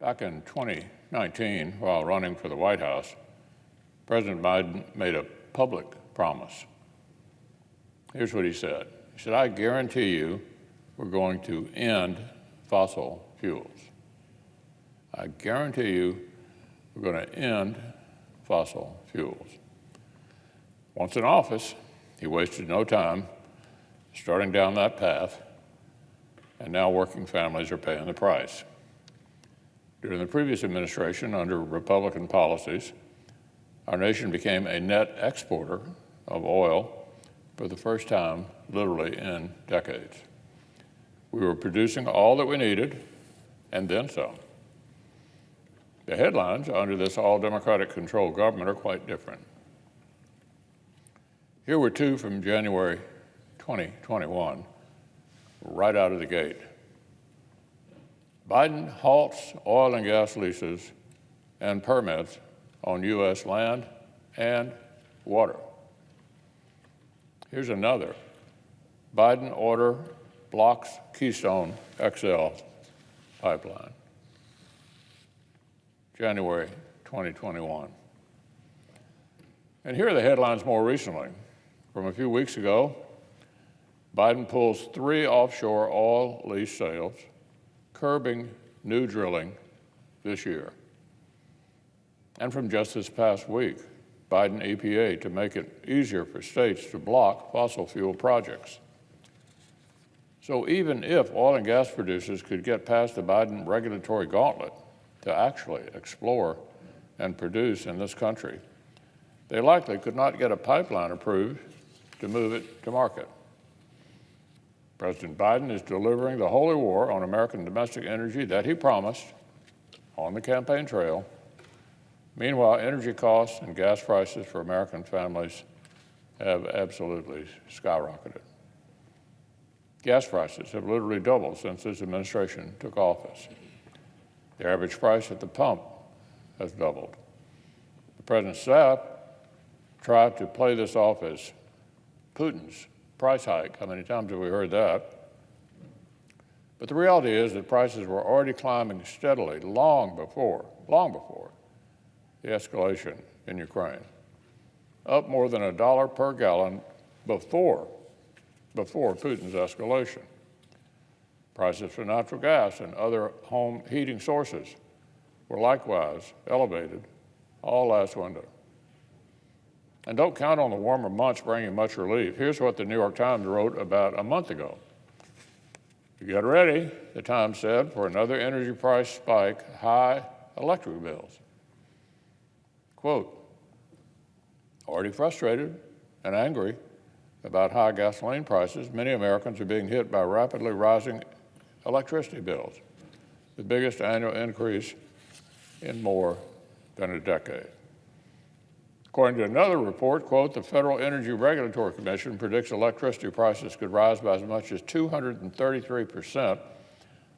Back in 2019, while running for the White House, President Biden made a public promise. Here's what he said. He said, "I guarantee you we're going to end fossil fuels. I guarantee you we're going to end fossil fuels." Once in office, he wasted no time starting down that path, and now working families are paying the price. During the previous administration, under Republican policies, our nation became a net exporter of oil for the first time, literally, in decades. We were producing all that we needed, and then some. The headlines under this all-Democratic controlled government are quite different. Here were two from January 2021, right out of the gate. Biden halts oil and gas leases and permits on U.S. land and water. Here's another. Biden order blocks Keystone XL pipeline. January 2021. And here are the headlines more recently. From a few weeks ago, Biden pulls 3 offshore oil lease sales, curbing new drilling this year. And from just this past week, Biden EPA to make it easier for states to block fossil fuel projects. So even if oil and gas producers could get past the Biden regulatory gauntlet to actually explore and produce in this country, they likely could not get a pipeline approved to move it to market. President Biden is delivering the holy war on American domestic energy that he promised on the campaign trail. Meanwhile, energy costs and gas prices for American families have absolutely skyrocketed. Gas prices have literally doubled since this administration took office. The average price at the pump has doubled. The president's staff tried to play this off as Putin's price hike. How many times have we heard that? But the reality is that prices were already climbing steadily long before the escalation in Ukraine, up more than $1 per gallon before Putin's escalation. Prices for natural gas and other home heating sources were likewise elevated all last winter. And don't count on the warmer months bringing much relief. Here's what the New York Times wrote about a month ago. "Get ready," the Times said, "for another energy price spike, high electric bills." Quote, "Already frustrated and angry about high gasoline prices, many Americans are being hit by rapidly rising electricity bills, the biggest annual increase in more than a decade." According to another report, quote, "The Federal Energy Regulatory Commission predicts electricity prices could rise by as much as 233%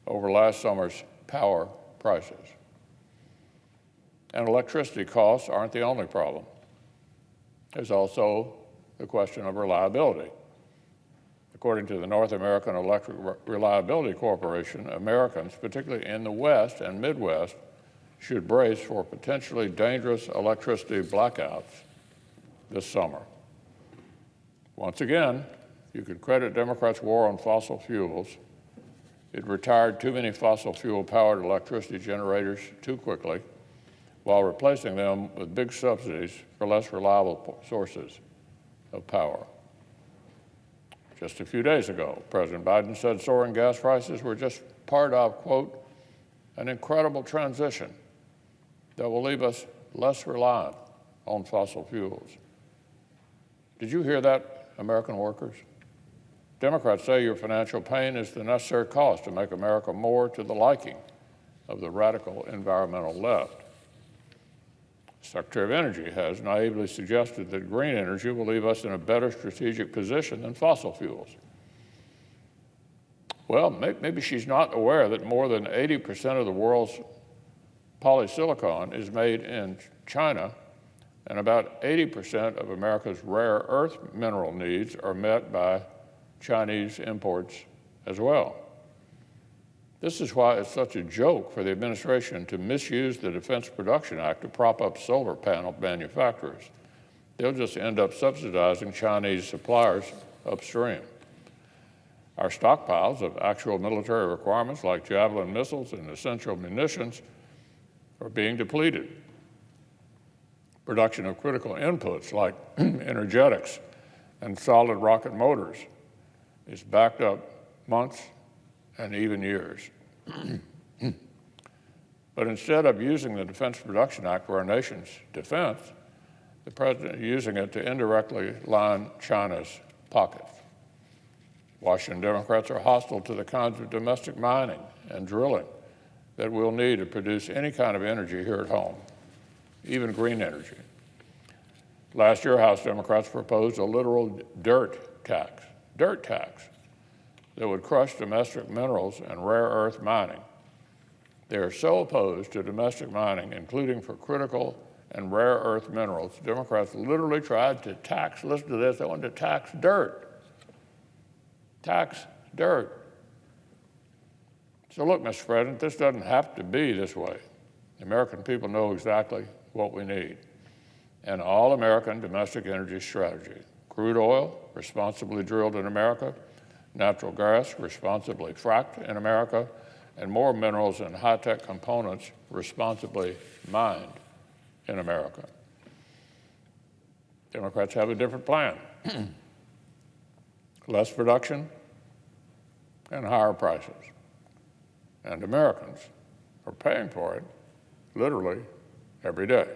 over last summer's power prices." And electricity costs aren't the only problem. There's also the question of reliability. According to the North American Electric Reliability Corporation, Americans, particularly in the West and Midwest, should brace for potentially dangerous electricity blackouts this summer. Once again, you could credit Democrats' war on fossil fuels. It retired too many fossil fuel-powered electricity generators too quickly, while replacing them with big subsidies for less reliable sources of power. Just a few days ago, President Biden said soaring gas prices were just part of, quote, "an incredible transition that will leave us less reliant on fossil fuels." Did you hear that, American workers? Democrats say your financial pain is the necessary cost to make America more to the liking of the radical environmental left. Secretary of Energy has naively suggested that green energy will leave us in a better strategic position than fossil fuels. Well, maybe she's not aware that more than 80% of the world's polysilicon is made in China, and about 80% of America's rare earth mineral needs are met by Chinese imports as well. This is why it's such a joke for the administration to misuse the Defense Production Act to prop up solar panel manufacturers. They'll just end up subsidizing Chinese suppliers upstream. Our stockpiles of actual military requirements like Javelin missiles and essential munitions are being depleted. Production of critical inputs like energetics and solid rocket motors is backed up months and even years. But instead of using the Defense Production Act for our nation's defense, the president is using it to indirectly line China's pockets. Washington Democrats are hostile to the kinds of domestic mining and drilling that we'll need to produce any kind of energy here at home, even green energy. Last year, House Democrats proposed a literal dirt tax that would crush domestic minerals and rare earth mining. They are so opposed to domestic mining, including for critical and rare earth minerals, Democrats literally tried to tax, listen to this, they wanted to tax dirt. Tax dirt. So look, Mr. President, this doesn't have to be this way. The American people know exactly what we need. An all-American domestic energy strategy. Crude oil, responsibly drilled in America, natural gas, responsibly fracked in America, and more minerals and high-tech components responsibly mined in America. Democrats have a different plan. Less production and higher prices. And Americans are paying for it literally every day.